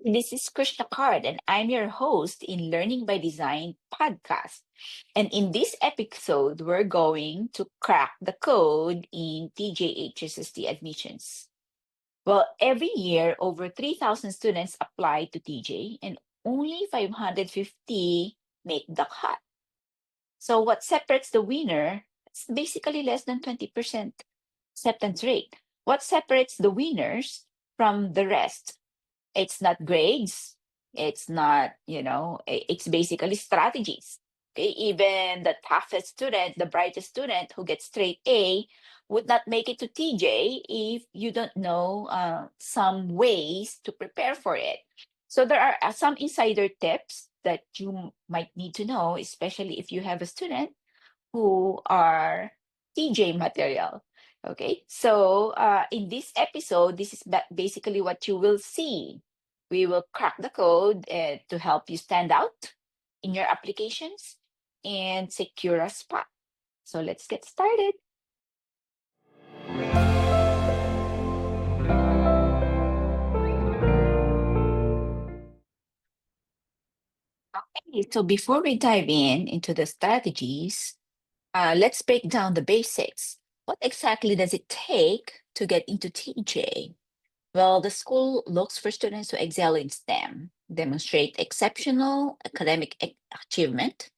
This is Krishna Card, and I'm your host in Learning by Design podcast. And in this episode, we're going to crack the code in TJHSST admissions. Well, every year, over 3,000 students apply to TJ, and only 550 make the cut. So, what separates the winner? It's basically less than 20% acceptance rate. What separates the winners from the rest? It's not grades. It's not, it's basically strategies. Okay, even the toughest student, the brightest student who gets straight A would not make it to TJ if you don't know some ways to prepare for it. So there are some insider tips that you might need to know, especially if you have a student who are TJ material. Okay, so in this episode, this is basically what you will see. We will crack the code to help you stand out in your applications and secure a spot. So let's get started. Okay, so before we dive into the strategies, let's break down the basics. What exactly does it take to get into TJ? Well, the school looks for students who excel in STEM, demonstrate exceptional academic achievement,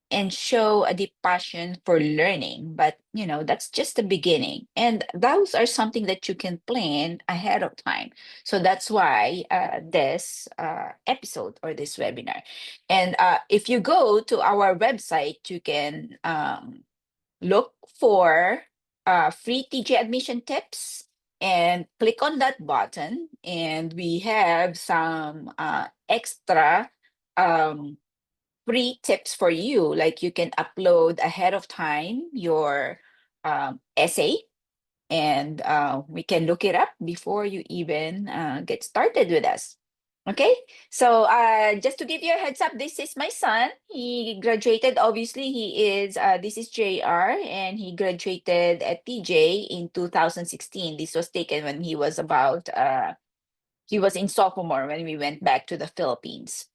and show a deep passion for learning. But, that's just the beginning. And those are something that you can plan ahead of time. So that's why this episode or this webinar. And if you go to our website, you can look for free TJ admission tips and click on that button. And we have some extra um, free tips for you. Like you can upload ahead of time your essay, and we can look it up before you even get started with us. Okay, so just to give you a heads up, this is my son. He graduated, obviously, this is JR, and he graduated at TJ in 2016. This was taken when he was in sophomore when we went back to the Philippines.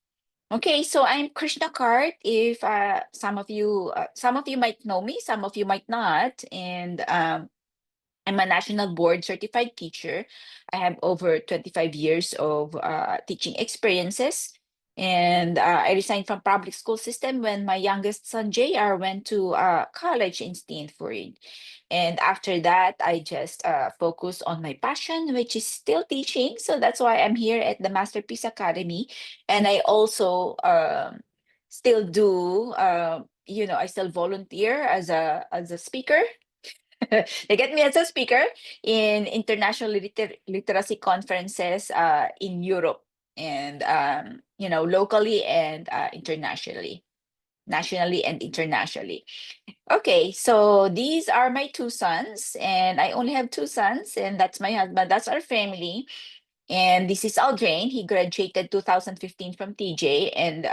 Okay, so I'm Krishna Kart. If some of you might know me, some of you might not, and I'm a national board certified teacher. I have over 25 years of teaching experiences. And I resigned from public school system when my youngest son, JR, went to college in Stanford. And after that, I just focus on my passion, which is still teaching. So that's why I'm here at the Masterpiece Academy. And I also still do, I still volunteer as a speaker. They get me as a speaker in international literacy conferences in Europe and locally and internationally, nationally and internationally. Okay, so these are my two sons, and I only have two sons, and that's my husband. That's our family. And this is Aldrain. He graduated 2015 from TJ, and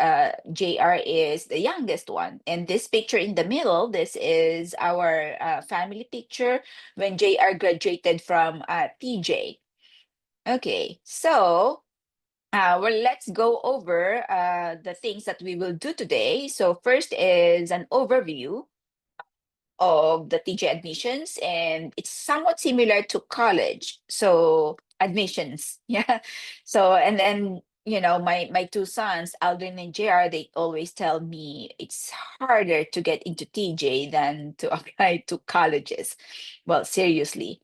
JR is the youngest one. And this picture in the middle, this is our family picture when JR graduated from TJ. Okay, so well, let's go over the things that we will do today. So first is an overview of the TJ admissions, and it's somewhat similar to college. So admissions, yeah. So and then my two sons, Aldrin and JR, they always tell me it's harder to get into TJ than to apply to colleges. Well, seriously.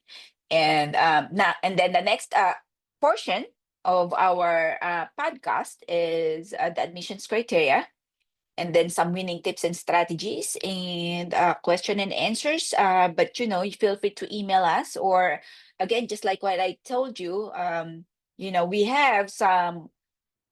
And now and then the next portion of our podcast is the admissions criteria, and then some winning tips and strategies, and question and answers. But you feel free to email us, or again, just like what I told you, we have some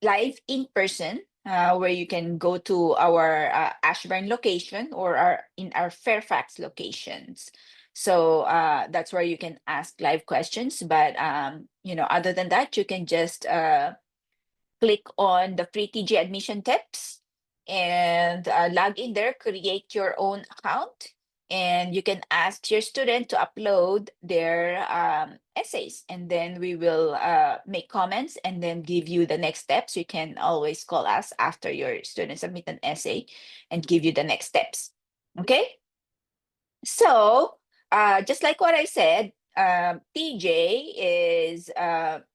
live in person where you can go to our Ashburn location or in our Fairfax locations. So that's where you can ask live questions. But other than that, you can just click on the free TJ admission tips and log in there, create your own account. and you can ask your student to upload their essays, and then we will make comments and then give you the next steps. You can always call us after your student submit an essay and give you the next steps. Okay, so just like what I said, TJ is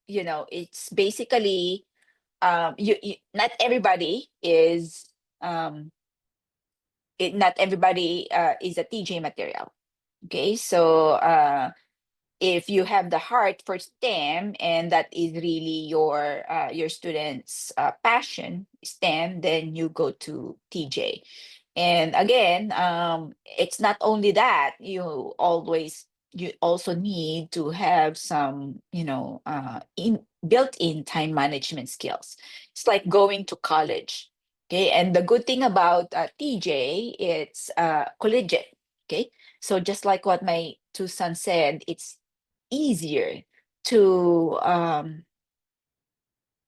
it's basically not everybody is not everybody is a TJ material. Okay, so if you have the heart for STEM and that is really your students' passion, STEM, then you go to TJ. And again, it's not only that, you also need to have some, in built-in time management skills. It's like going to college. Okay, and the good thing about TJ, it's collegiate. Okay, so just like what my two sons said, it's easier to um,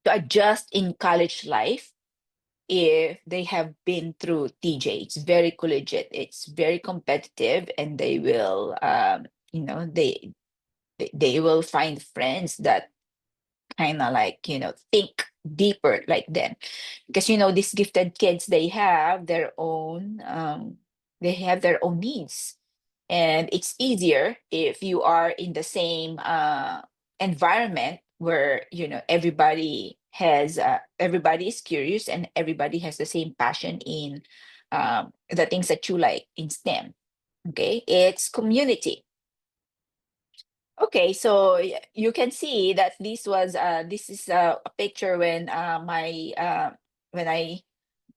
to adjust in college life if they have been through TJ. It's very collegiate, it's very competitive, and they will, you know, they will find friends that kind of like, think deeper like them, because these gifted kids, they have their own needs, and it's easier if you are in the same environment where everybody is curious and everybody has the same passion in the things that you like in STEM. Okay, it's community. Okay, so you can see that this is a picture when I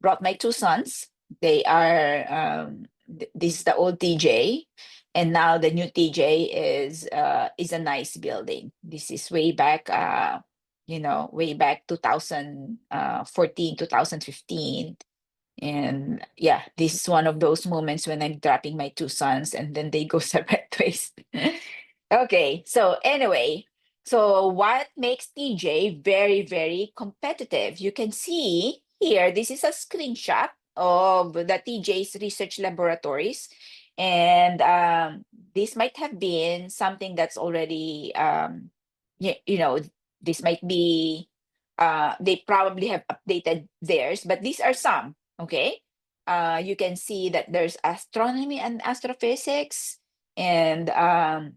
brought my two sons. They are this is the old TJ, and now the new TJ is a nice building. This is way back, way back 2014, 2015. And yeah, this is one of those moments when I'm dropping my two sons and then they go separate ways. Okay, so anyway, so what makes TJ very, very competitive? You can see here, this is a screenshot of the TJ's research laboratories. And this might have been something that's already, this might be, they probably have updated theirs, but these are some, okay? You can see that there's astronomy and astrophysics, and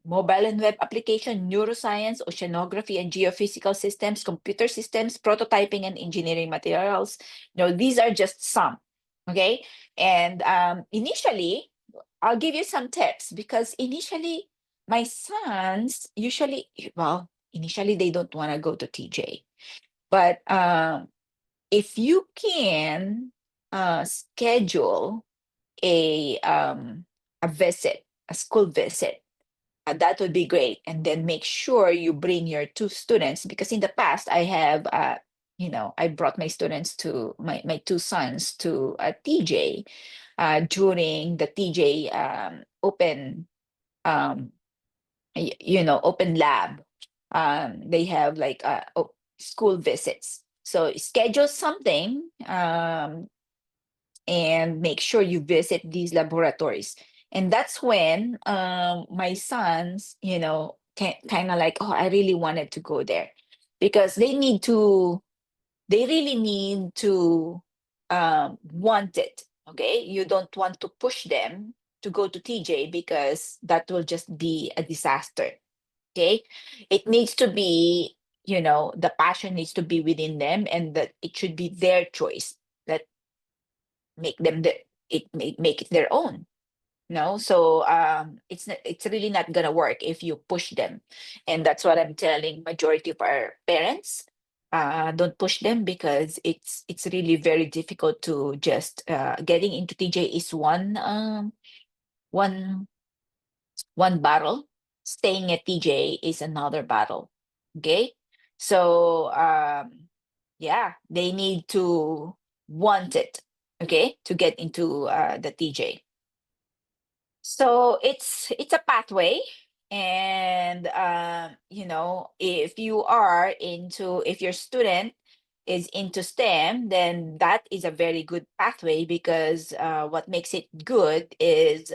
mobile and web application, neuroscience, oceanography and geophysical systems, computer systems, prototyping and engineering materials. These are just some, okay? And initially, I'll give you some tips, because initially, my sons initially they don't want to go to TJ. But if you can schedule a visit, a school visit, that would be great. And then make sure you bring your two students, because in the past I have, I brought my students to my two sons to a TJ during the TJ um, open lab. They have like school visits. So schedule something, and make sure you visit these laboratories. And that's when my sons, kind of like, oh, I really wanted to go there, because they really need to want it. Okay, you don't want to push them to go to TJ, because that will just be a disaster. Okay, it needs to be, the passion needs to be within them, and that it should be their choice. That make them make it their own. No, so it's really not gonna work if you push them, and that's what I'm telling majority of our parents. Don't push them, because it's really very difficult to just getting into TJ is one one battle. Staying at TJ is another battle. Okay, so yeah, they need to want it, okay, to get into the TJ. So it's a pathway, and if your student is into STEM, then that is a very good pathway, because what makes it good is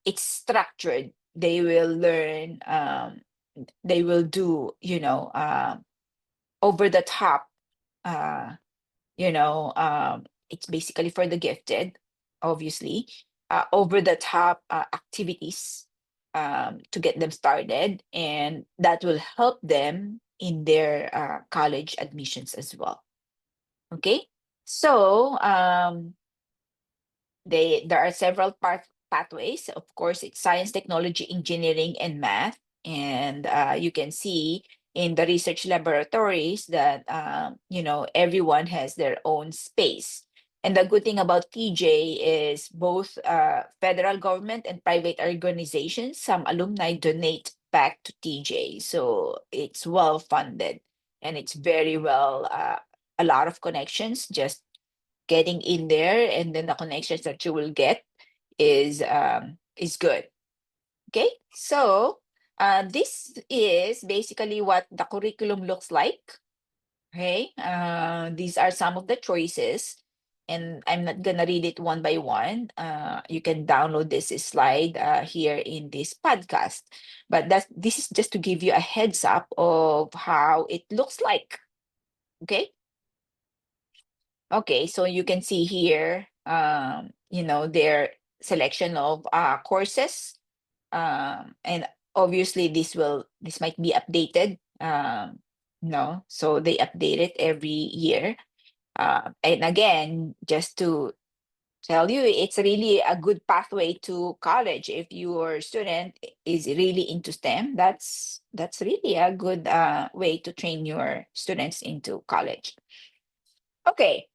it's structured. They will learn, they will do, over the top, uh, it's basically for the gifted, obviously, over the top activities to get them started, and that will help them in their college admissions as well. Okay, so there are several pathways. Of course, it's science, technology, engineering, and math. And you can see in the research laboratories that everyone has their own space. And the good thing about TJ is both federal government and private organizations, some alumni donate back to TJ. So it's well funded and it's very well, a lot of connections just getting in there, and then the connections that you will get is good. Okay, so this is basically what the curriculum looks like. Okay, these are some of the choices, and I'm not gonna read it one by one. You can download this slide here in this podcast, but this is just to give you a heads up of how it looks like. Okay. Okay, so you can see here, their selection of courses, and obviously this might be updated, so they update it every year. And again, just to tell you, it's really a good pathway to college. If your student is really into STEM, that's really a good way to train your students into college. Okay.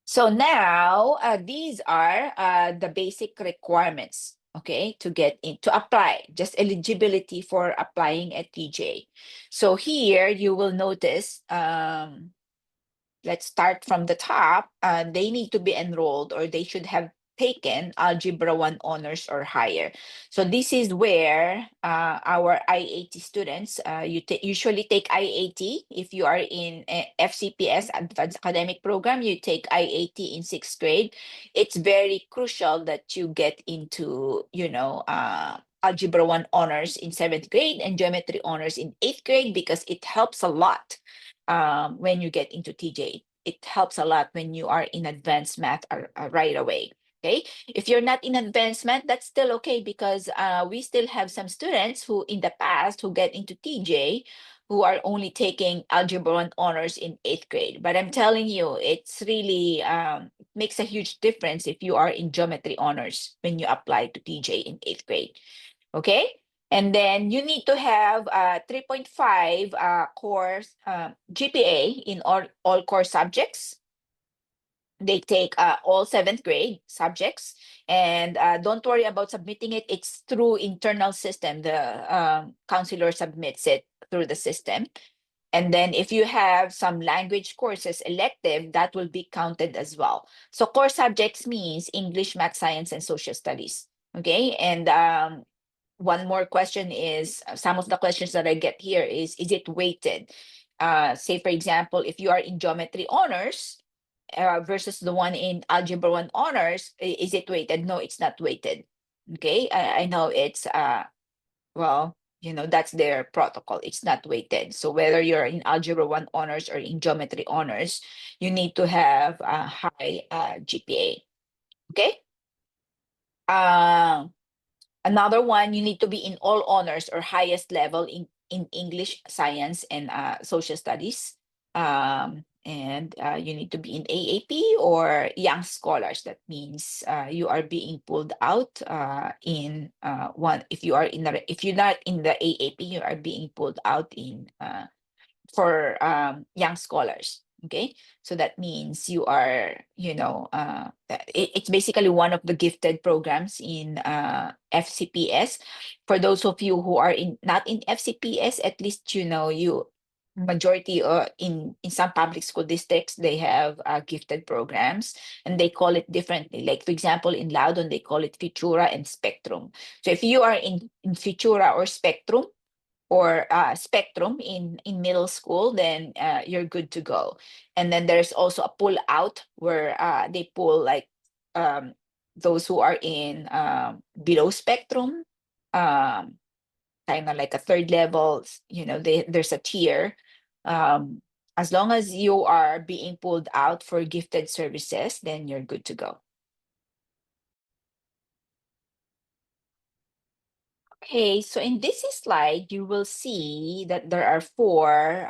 So now these are the basic requirements, okay, to get in, to apply, just eligibility for applying at TJ. So here you will notice, let's start from the top. They need to be enrolled, or they should have taken Algebra 1 honors or higher. So this is where our IAT students, you usually take IAT. If you are in FCPS, Advanced Academic Program, you take IAT in 6th grade. It's very crucial that you get into, Algebra 1 honors in 7th grade and Geometry honors in 8th grade, because it helps a lot when you get into TJ. It helps a lot when you are in advanced math right away. Okay, if you're not in advanced math, that's still okay, because we still have some students who in the past who get into TJ who are only taking Algebra 1 honors in 8th grade. But I'm telling you, it's really makes a huge difference if you are in Geometry honors when you apply to TJ in 8th grade. Okay, and then you need to have 3.5 course GPA in all core subjects. They take all 7th grade subjects, and don't worry about submitting it. It's through internal system. The counselor submits it through the system. And then if you have some language courses elective, that will be counted as well. So core subjects means English, math, science, and social studies. Okay, and one more question is, some of the questions that I get here is it weighted? Say, for example, if you are in geometry honors versus the one in algebra 1 honors, is it weighted? No, it's not weighted. Okay, I know it's, well, that's their protocol. It's not weighted. So whether you're in algebra 1 honors or in geometry honors, you need to have a high GPA. Okay. Another one, you need to be in all honors or highest level in English, science, and social studies. And you need to be in AAP or young scholars. That means you are being pulled out in one. If you are if you're not in the AAP, you are being pulled out in for young scholars. Okay, so that means you are, it's basically one of the gifted programs in FCPS. For those of you who are not in FCPS, at least you majority in some public school districts, they have gifted programs, and they call it differently. Like for example, in Loudon, they call it Futura and Spectrum. So if you are in Futura or Spectrum, or spectrum in middle school, then you're good to go. And then there's also a pull out where they pull like those who are in below spectrum, um, kind of like a third level, there's a tier. Um, as long as you are being pulled out for gifted services, then you're good to go. Okay, so in this slide, you will see that there are four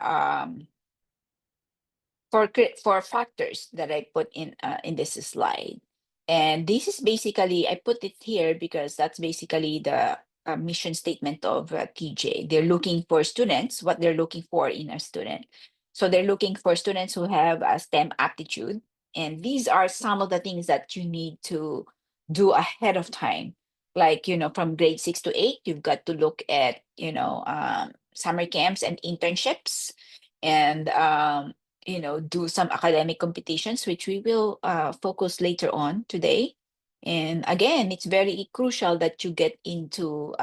for factors that I put in this slide. And this is basically, I put it here because that's basically the mission statement of TJ. They're looking for students, what they're looking for in a student. So they're looking for students who have a STEM aptitude. And these are some of the things that you need to do ahead of time. Like, from grade 6 to 8, you've got to look at, summer camps and internships. And do some academic competitions, which we will focus later on today. And again, it's very crucial that you get into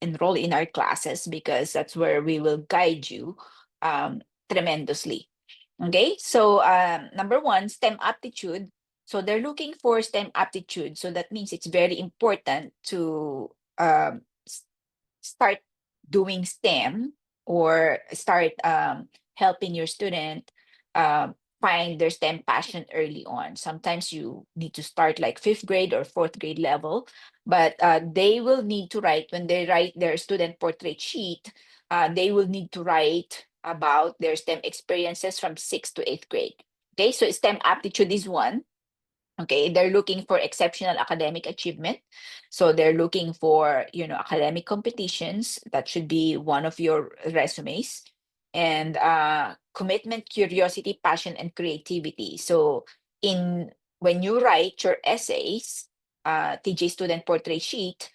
enroll in our classes because that's where we will guide you tremendously. Okay, so number one, STEM aptitude. So they're looking for STEM aptitude. So that means it's very important to start doing STEM or start helping your student find their STEM passion early on. Sometimes you need to start like fifth grade or fourth grade level, but they will need to write, when they write their student portrait sheet, they will need to write about their STEM experiences from sixth to eighth grade. Okay, so STEM aptitude is one. Okay, they're looking for exceptional academic achievement. So they're looking for, academic competitions. That should be one of your resumes. And commitment, curiosity, passion, and creativity. So in when you write your essays, TJ student portrait sheet,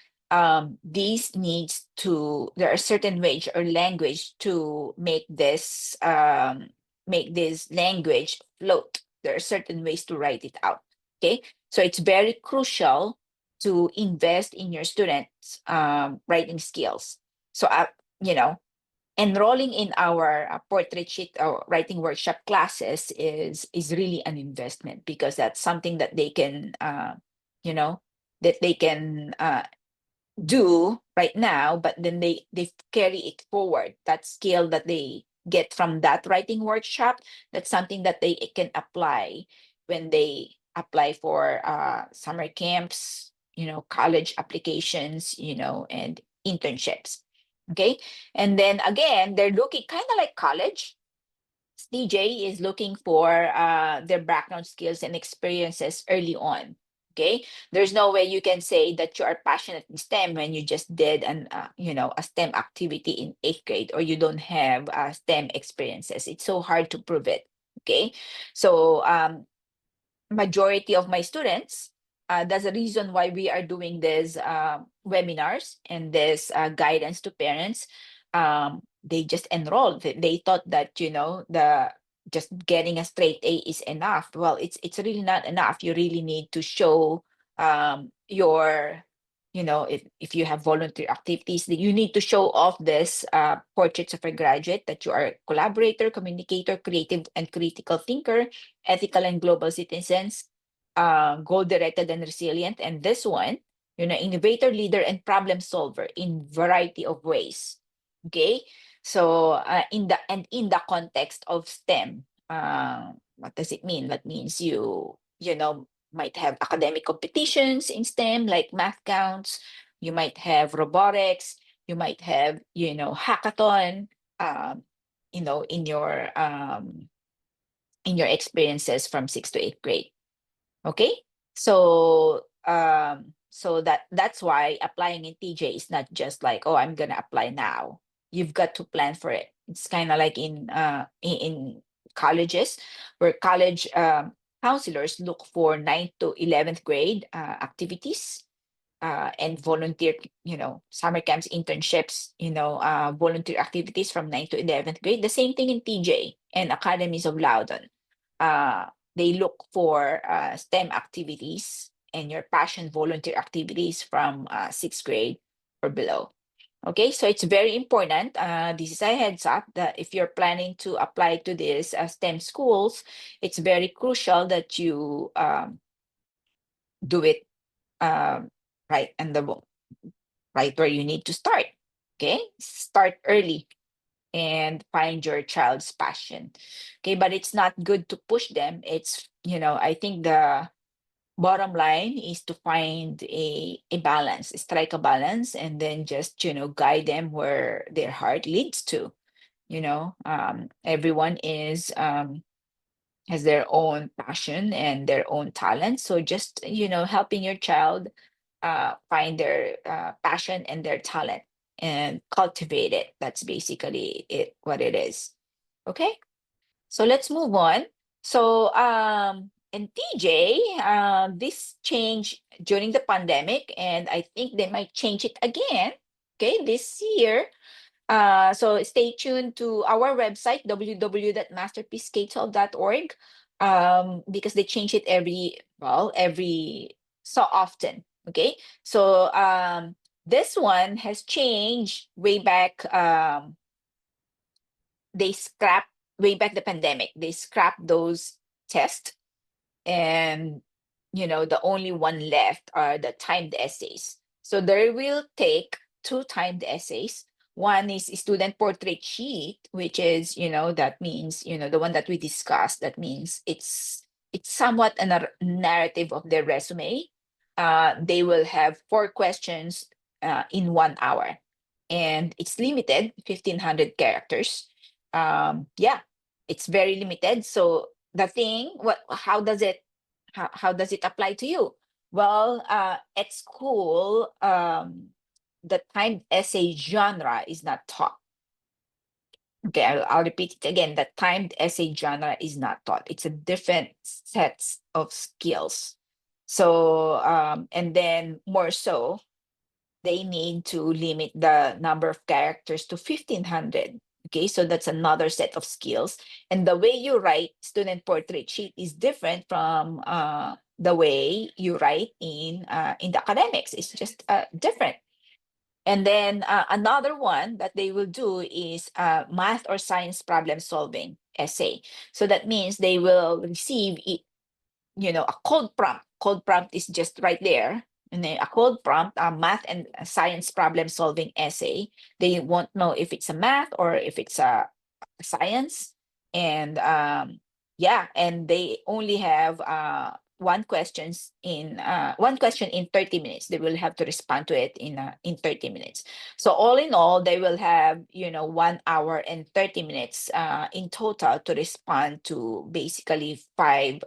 these needs to, there are certain ways or language to make this language float. There are certain ways to write it out. Okay, so it's very crucial to invest in your students' writing skills. So, enrolling in our portrait sheet or writing workshop classes is really an investment because that's something that they can, you know, do right now, but then they carry it forward. That skill that they get from that writing workshop, that's something that they can apply when they apply for summer camps, college applications, and internships. Okay, and then again, they're looking kind of like college. DJ is looking for their background skills and experiences early on. Okay, there's no way you can say that you are passionate in STEM when you just did a STEM activity in eighth grade or you don't have STEM experiences. It's so hard to prove it. Okay, so majority of my students, that's the reason why we are doing these webinars and this guidance to parents. They just enrolled. They thought that the just getting a straight A is enough. Well, it's really not enough. You really need to show your if you have volunteer activities, that you need to show off this portraits of a graduate, that you are a collaborator, communicator, creative and critical thinker, ethical and global citizens, goal-directed and resilient. And this one, innovator, leader, and problem solver in variety of ways. Okay, so in the context of STEM, what does it mean? That means you might have academic competitions in STEM like math counts. You might have robotics. You might have hackathon. Um, in your experiences from sixth to eighth grade. Okay, so that's why applying in TJ is not just like, oh, I'm gonna apply now. You've got to plan for it. It's kind of like in colleges, where college counselors look for 9th to 11th grade activities and volunteer, summer camps, internships, volunteer activities from 9th to 11th grade. The same thing in TJ and academies of Loudon. Uh, they look for STEM activities and your passion volunteer activities from 6th grade or below. Okay, so it's very important. This is a heads up that if you're planning to apply to this STEM schools, it's very crucial that you do it right, and right where you need to start. Okay, start early and find your child's passion. Okay, but it's not good to push them. It's, I think the bottom line is to find a balance, strike a balance, and then just, guide them where their heart leads to. Everyone has their own passion and their own talent. So just, helping your child find their passion and their talent and cultivate it. That's basically what it is. Okay, so let's move on. So, and TJ, this changed during the pandemic, and I think they might change it again. Okay, this year. So stay tuned to our website, www.masterpiecek12.org, because they change it every so often. Okay. So this one has changed way back. They scrapped way back the pandemic. They scrapped those tests, and the only one left are the timed essays. So they will take two timed essays. One is student portrait sheet, which is, that means, the one that we discussed. That means it's somewhat a narrative of their resume. They will have 4 questions in 1 hour, and it's limited, 1,500 characters. Yeah, it's very limited. So the thing, how does it apply to you? Well, at school, the timed essay genre is not taught. Okay, I'll repeat it again. The timed essay genre is not taught. It's a different sets of skills. So, and then more so, they need to limit the number of characters to 1,500. Okay, so that's another set of skills. And the way you write student portrait sheet is different from the way you write in the academics. It's just different. And then another one that they will do is math or science problem solving essay. So that means they will receive a cold prompt. Cold prompt is just right there. And then a cold prompt, a math and a science problem solving essay. They won't know if it's a math or if it's a science. And yeah, and they only have one question in 30 minutes. They will have to respond to it in 30 minutes. So all in all, they will have 1 hour and 30 minutes in total to respond to basically 5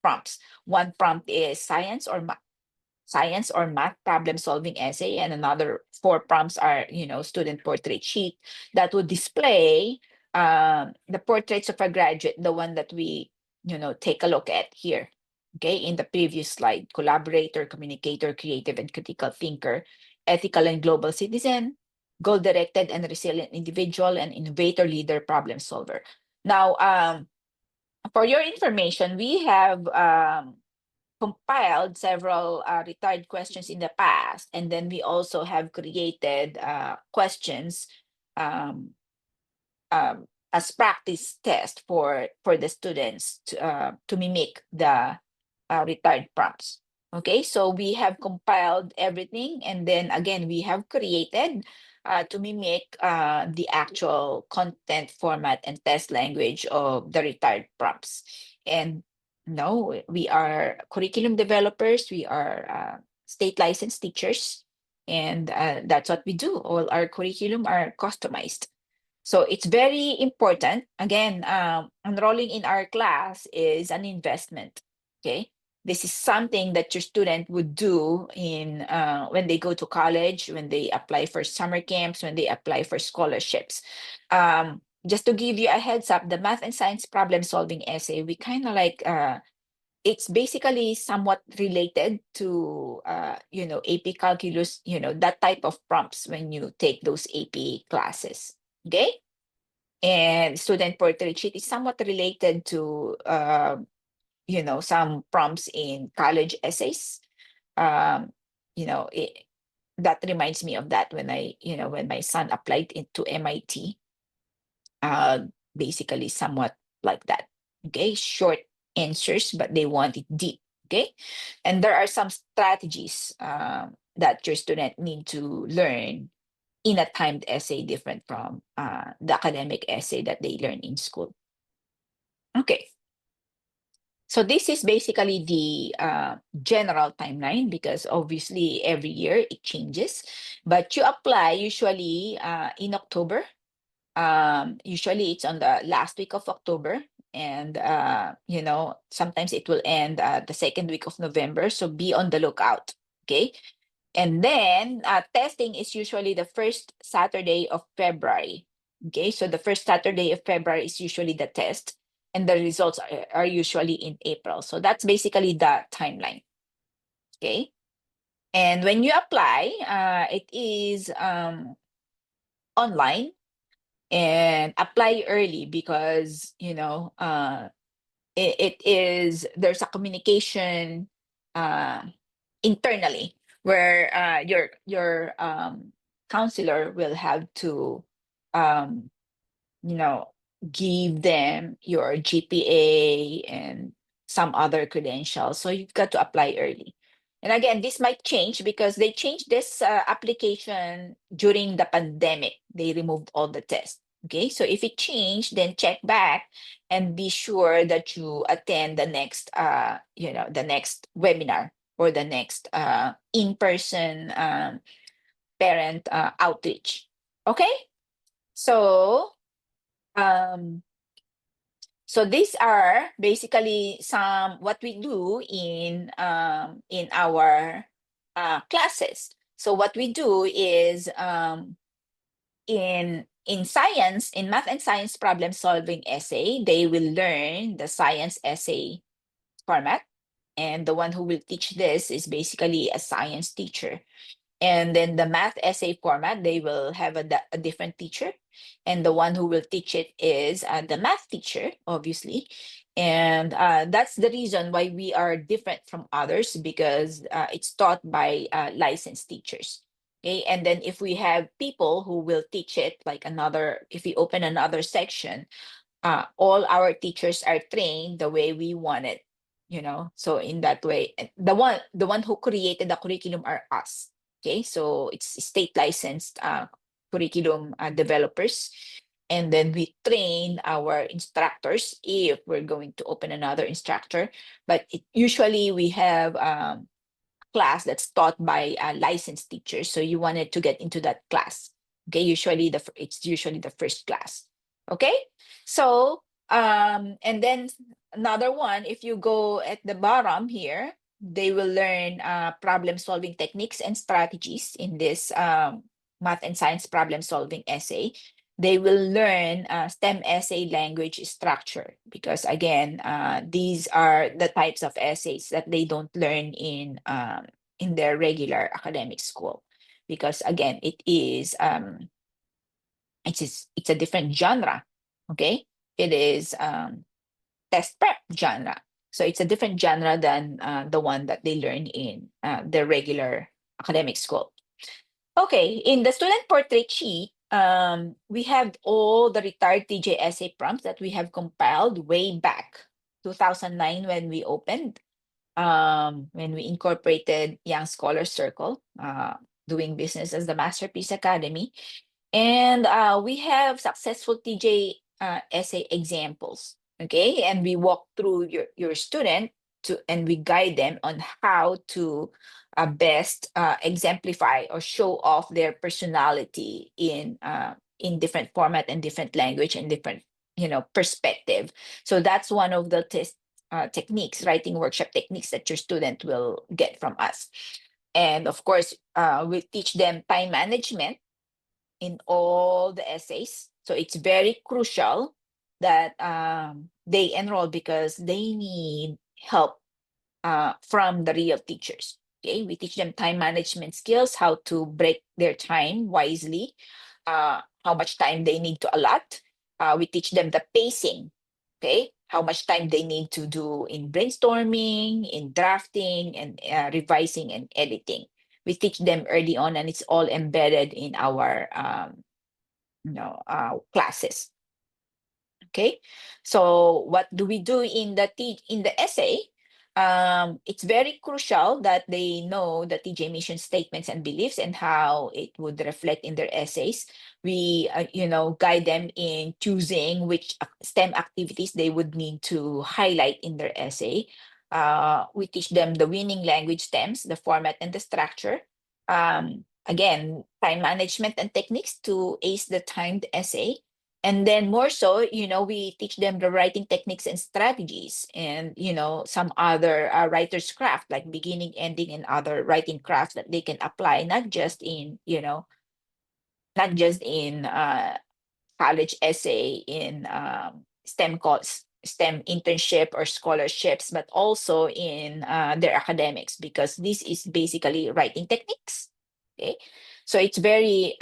prompts. One prompt is science or math problem solving essay, and another 4 prompts are student portrait sheet that would display the portraits of a graduate, the one that we take a look at here. Okay, in the previous slide: collaborator, communicator, creative and critical thinker, ethical and global citizen, goal directed and resilient individual, and innovator, leader, problem solver. Now, for your information, we have compiled several retired questions in the past, and then we also have created questions um, as practice test for the students to mimic the retired prompts. Okay, so we have compiled everything, and then again we have created to mimic the actual content format and test language of the retired prompts. And no, we are curriculum developers, we are state licensed teachers, and that's what we do. All our curriculum are customized. So it's very important. Again, enrolling in our class is an investment. Okay, this is something that your student would do in when they go to college, when they apply for summer camps, when they apply for scholarships. Just to give you a heads up, the math and science problem solving essay, we kind of like it's basically somewhat related to AP calculus, that type of prompts when you take those AP classes. Okay, and student portrait sheet is somewhat related to some prompts in college essays. um that reminds me of that when when my son applied into MIT. uh Basically somewhat like that. Okay, short answers, but they want it deep. Okay, and there are some strategies that your student need to learn in a timed essay, different from the academic essay that they learn in school. Okay, so this is basically the general timeline, because obviously every year it changes, but you apply usually in October. Usually it's on the last week of October, and sometimes it will end the second week of November. So be on the lookout. Okay. And then testing is usually the first Saturday of February. Okay, so the first Saturday of February is usually the test, and the results are usually in April. So that's basically the timeline. Okay, and when you apply, it is online, and apply early, because it is, there's a communication uh, internally, where your counselor will have to um, you know give them your GPA and some other credentials. So you've got to apply early. And again, this might change because they changed this application during the pandemic. They removed all the tests. Okay, so if it changed, then check back and be sure that you attend the next the next webinar, or the next in-person parent outreach. Okay, so um, so these are basically some what we do in our classes. So what we do is in science, in math and science problem solving essay, they will learn the science essay format, and the one who will teach this is basically a science teacher. And then the math essay format, they will have a different teacher. And the one who will teach it is the math teacher, obviously. And that's the reason why we are different from others, because it's taught by licensed teachers. Okay. And then if we have people who will teach it, like if we open another section, all our teachers are trained the way we want it, so in that way, the one who created the curriculum are us. Okay, so it's state licensed curriculum developers, and then we train our instructors if we're going to open another instructor. But usually we have class that's taught by licensed teachers, so you wanted to get into that class. Okay, it's usually the first class. Okay, so and then another one, if you go at the bottom here, they will learn problem solving techniques and strategies in this math and science problem solving essay. They will learn STEM essay language structure, because again, these are the types of essays that they don't learn in their regular academic school, because again, it's a different genre. Okay, it is test prep genre, so it's a different genre than the one that they learn in the regular academic school. Okay, in the student portrait sheet, we have all the retired TJHSST prompts that we have compiled way back 2009 when we opened, when we incorporated Young Scholar Circle, doing business as the Masterpiece Academy. And we have successful TJ essay examples. Okay, and we walk through your student and we guide them on how to best exemplify or show off their personality in different format and different language and different perspective. So that's one of the techniques, writing workshop techniques, that your student will get from us. And of course, we teach them time management in all the essays. So it's very crucial that they enroll, because they need help from the real teachers. Okay, we teach them time management skills, how to break their time wisely, how much time they need to allot. We teach them the pacing. Okay, how much time they need to do in brainstorming, in drafting, and revising and editing. We teach them early on, and it's all embedded in our classes. Okay, so what do we do in the essay? It's very crucial that they know the TJ mission statements and beliefs and how it would reflect in their essays. We, guide them in choosing which STEM activities they would need to highlight in their essay. We teach them the winning language stems, the format and the structure. Again, time management and techniques to ace the timed essay. And then more so, we teach them the writing techniques and strategies and, some other writer's craft like beginning, ending, and other writing crafts that they can apply, not just in college essay in STEM internship or scholarships, but also in their academics, because this is basically writing techniques. Okay, so it's very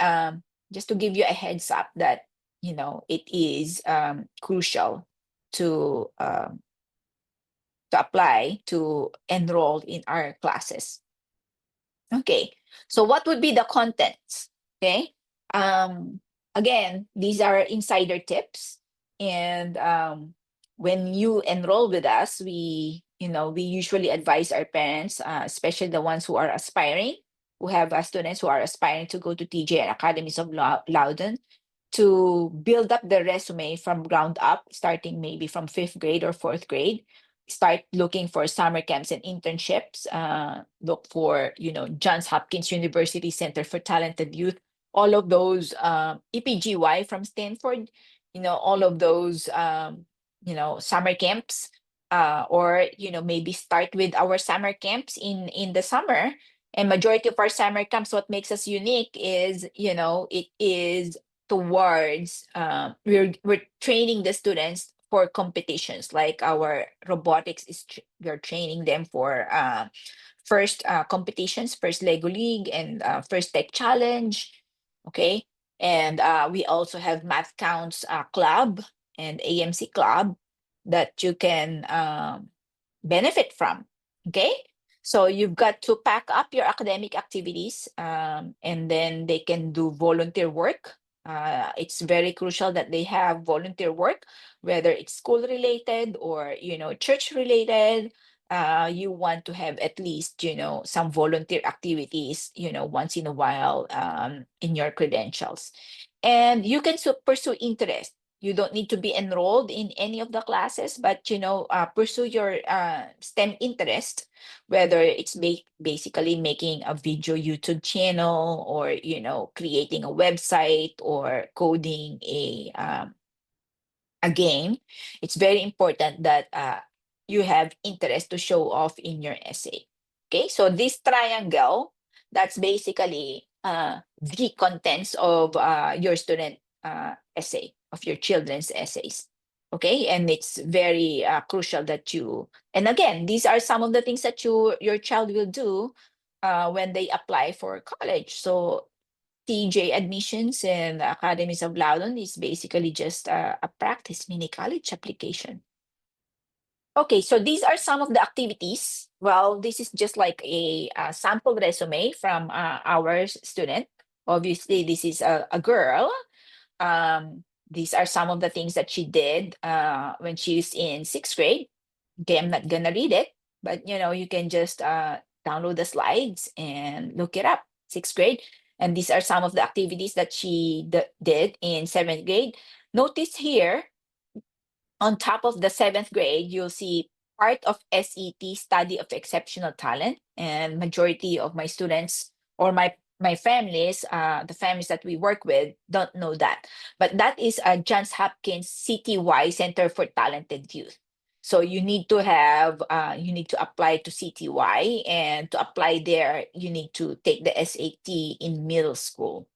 just to give you a heads up that it is crucial to apply to enroll in our classes. Okay, so what would be the contents? Okay, again, these are insider tips, and when you enroll with us, we usually advise our parents, especially the ones who are aspiring, who have students who are aspiring to go to TJ and Academies of Loudon, to build up the resume from ground up, starting maybe from fifth grade or fourth grade. Start looking for summer camps and internships. Look for, Johns Hopkins University Center for Talented Youth. All of those EPGY from Stanford. All of those summer camps. Or maybe start with our summer camps in the summer. And majority of our summer camps, what makes us unique is, it is towards we're training the students for competitions, like our robotics is we're training them for first competitions, first Lego League and first Tech Challenge. Okay, and we also have math counts club and AMC club that you can benefit from. Okay, so you've got to pack up your academic activities, and then they can do volunteer work. It's very crucial that they have volunteer work, whether it's school related or church related. You want to have at least some volunteer activities once in a while in your credentials, and you can pursue interest. You don't need to be enrolled in any of the classes, but pursue your STEM interest, whether it's basically making a video YouTube channel, or creating a website, or coding a game. It's very important that you have interest to show off in your essay. Okay, so this triangle, that's basically the contents of your student essay, of your children's essays. Okay, and it's very crucial that and again, these are some of the things that your child will do when they apply for college. So TJ admissions and Academies of Loudon is basically just a practice mini college application. Okay, so these are some of the activities. Well, this is just like a sample resume from our student. Obviously, this is a girl. These are some of the things that she did when she's in sixth grade. Okay, I'm not gonna read it, but you can just download the slides and look it up. Sixth grade, and these are some of the activities that she did in seventh grade. Notice here, on top of the seventh grade, you'll see part of SET, study of exceptional talent, and majority of my students or my families, the families that we work with, don't know that. But that is a Johns Hopkins CTY, Center for Talented Youth. So you need to apply to CTY, and to apply there, you need to take the SAT in middle school.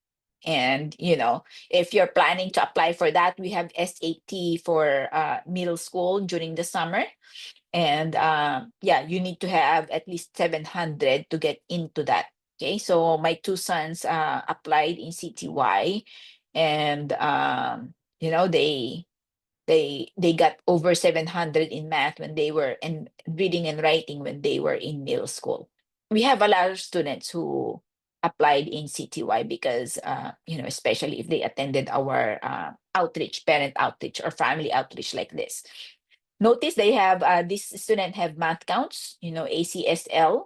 And if you're planning to apply for that, we have SAT for middle school during the summer. And yeah, you need to have at least 700 to get into that. Okay, so my two sons applied in CTY, and they got over 700 in math when they were in reading and writing when they were in middle school. We have a lot of students who applied in CTY because especially if they attended our outreach, parent outreach or family outreach like this. Notice they have this student have math counts, ACSL,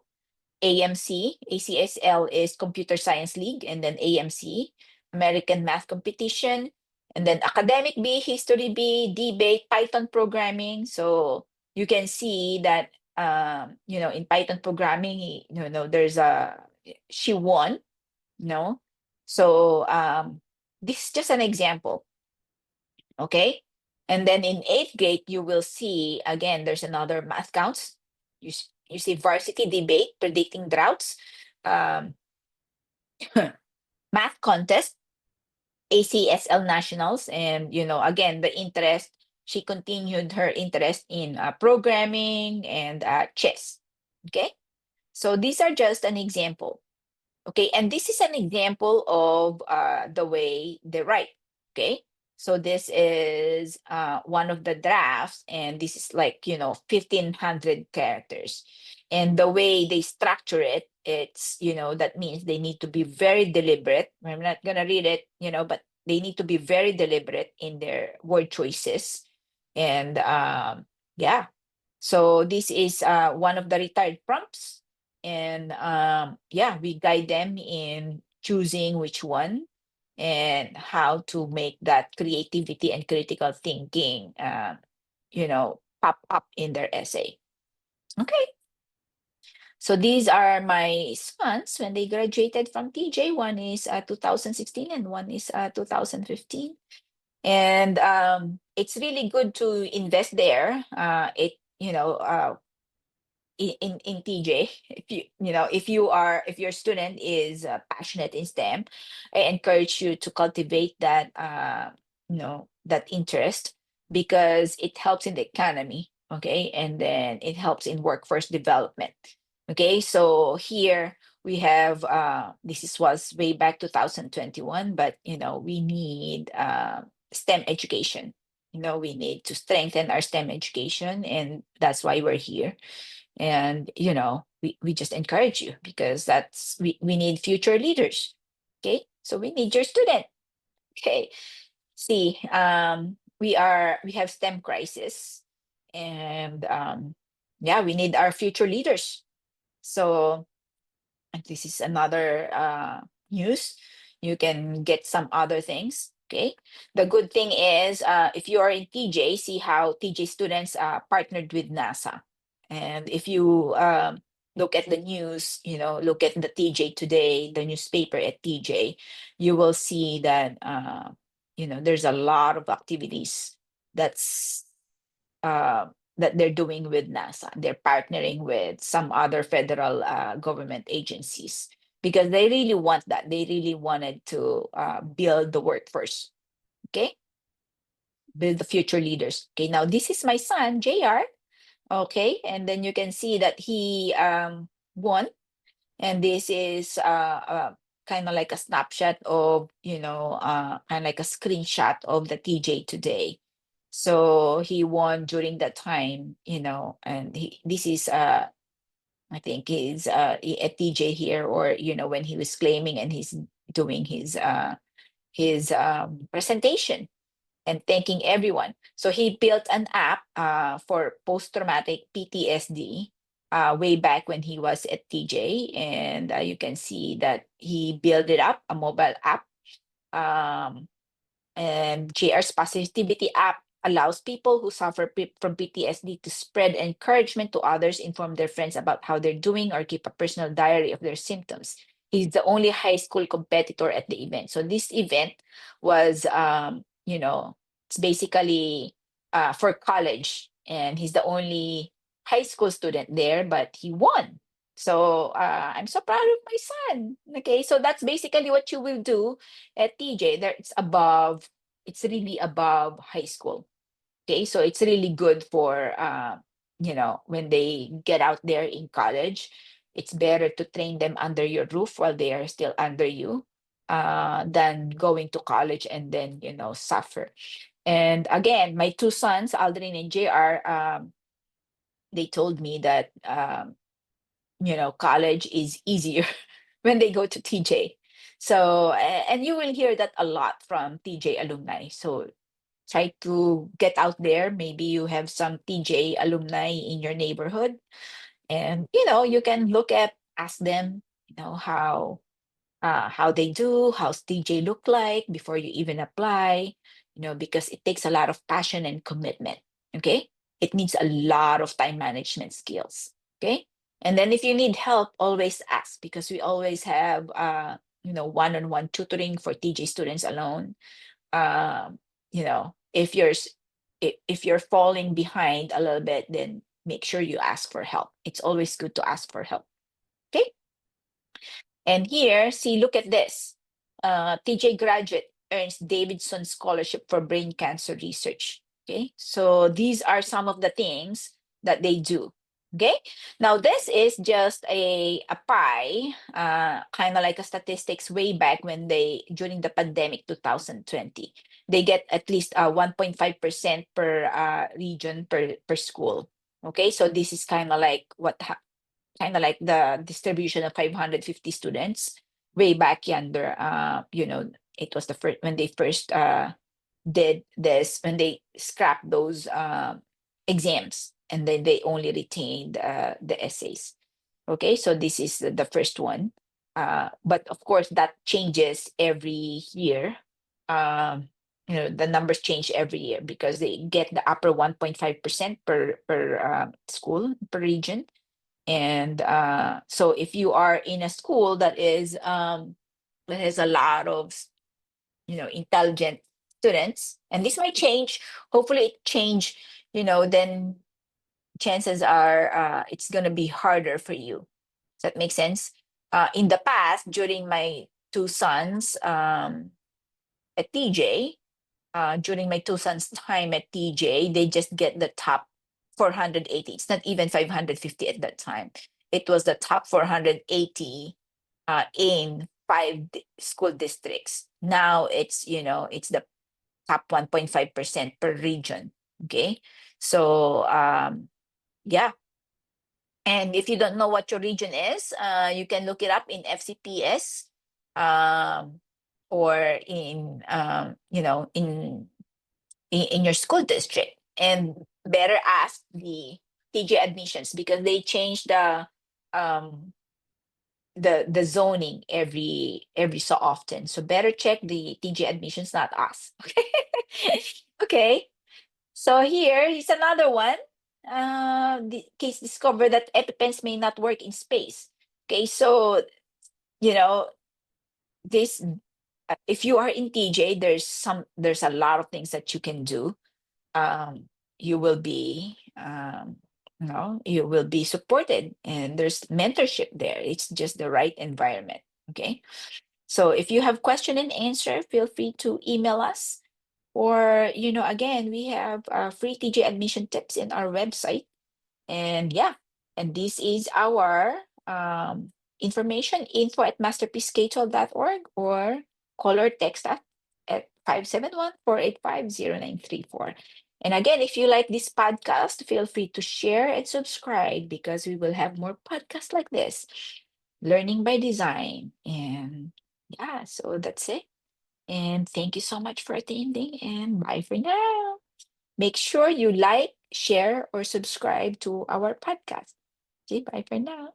AMC. ACSL is Computer Science League, and then AMC, American Math Competition, and then Academic B, History B, Debate, Python Programming. So you can see that in Python programming, there's a she won, no. So this is just an example, okay? And then in eighth grade, you will see again, there's another math counts. You see varsity debate, predicting droughts, um, math contest, ACSL nationals, and again the interest. She continued her interest in programming and chess. Okay, so these are just an example. Okay, and this is an example of the way they write. Okay, so this is one of the drafts, and this is like 1,500 characters. And the way they structure it, it's that means they need to be very deliberate. I'm not gonna read it, but they need to be very deliberate in their word choices. And yeah, so this is one of the retired prompts, and yeah, we guide them in choosing which one and how to make that creativity and critical thinking, pop up in their essay. Okay, so these are my sons when they graduated from TJ. One is 2016 and one is 2015. And it's really good to invest there. It in TJ, if your student is passionate in STEM, I encourage you to cultivate that that interest, because it helps in the economy, okay, and then it helps in workforce development. Okay, so here we have this was way back 2021, but we need STEM education. We need to strengthen our STEM education, and that's why we're here. And we just encourage you, because we need future leaders. Okay, so we need your student. Okay, see, we have STEM crisis, and yeah, we need our future leaders. So, and this is another news. You can get some other things. Okay, the good thing is, if you are in TJ, see how TJ students partnered with NASA. And if you look at the news, look at the TJ Today, the newspaper at TJ, you will see that there's a lot of activities that's uh, that they're doing with NASA. They're partnering with some other federal government agencies, because they really want that. They really wanted to build the workforce. Okay, build the future leaders. Okay, now this is my son, JR. Okay, and then you can see that he won, and this is kind of like a snapshot of kind of like a screenshot of the TJ Today. So he won during that time, and this is I think he's at TJ here, or when he was claiming and he's doing his presentation and thanking everyone. So he built an app for post-traumatic PTSD way back when he was at TJ, and you can see that he built it up, a mobile app. Um, and JR's Positivity app allows people who suffer from PTSD to spread encouragement to others, inform their friends about how they're doing, or keep a personal diary of their symptoms. He's the only high school competitor at the event. So this event was, it's basically for college, and he's the only high school student there, but he won. So I'm so proud of my son. Okay, so that's basically what you will do at TJ. There, it's really above high school. Okay, so it's really good for when they get out there in college. It's better to train them under your roof while they are still under you, than going to college and then suffer. And again, my two sons, Aldrin and JR, they told me that college is easier when they go to TJ. So, and you will hear that a lot from TJ alumni. So try to get out there. Maybe you have some TJ alumni in your neighborhood, and you can look at, ask them, how they do, how's TJ look like before you even apply, because it takes a lot of passion and commitment. Okay. It needs a lot of time management skills. Okay. And then if you need help, always ask, because we always have, one-on-one tutoring for TJ students alone. If if you're falling behind a little bit, then make sure you ask for help. It's always good to ask for help. Okay. And here, see, look at this. TJ graduate earns Davidson Scholarship for Brain Cancer Research. Okay, so these are some of the things that they do. Okay, now this is just a pie, kind of like a statistics way back when during the pandemic 2020. They get at least 1.5% per region per school. Okay, so this is kind of like kind of like the distribution of 550 students way back yonder. It was the first when they first did this, when they scrapped those exams, and then they only retained the essays. Okay, so this is the first one. But of course, that changes every year. The numbers change every year because they get the upper 1.5% per school, per region. And so if you are in a school that has a lot of intelligent students, and this might change, hopefully it change, then chances are it's going to be harder for you. Does that make sense? In the past, during my two sons at TJ, during my two sons' time at TJ, they just get the top 480. It's not even 550 at that time. It was the top 480 in school districts. Now it's the top 1.5% per region. Okay. So yeah. And if you don't know what your region is, you can look it up in FCPS, or in your school district, and better ask the TJ admissions, because they change um the zoning every so often. So better check the TJ admissions, not us. Okay. Okay. So here is another one. The case discovered that EpiPens may not work in space. Okay, so you know this. If you are in TJ, there's a lot of things that you can do. You will be you will be supported, and there's mentorship there. It's just the right environment. Okay, so if you have question and answer, feel free to email us, or again, we have free TJ admission tips in our website. And yeah, and this is our information, info@masterpieceK12.org, or call or text us at 571-485-0934. And again, if you like this podcast, feel free to share and subscribe, because we will have more podcasts like this, learning by design. And yeah, so that's it. And thank you so much for attending, and bye for now. Make sure you like, share, or subscribe to our podcast. Okay, bye for now.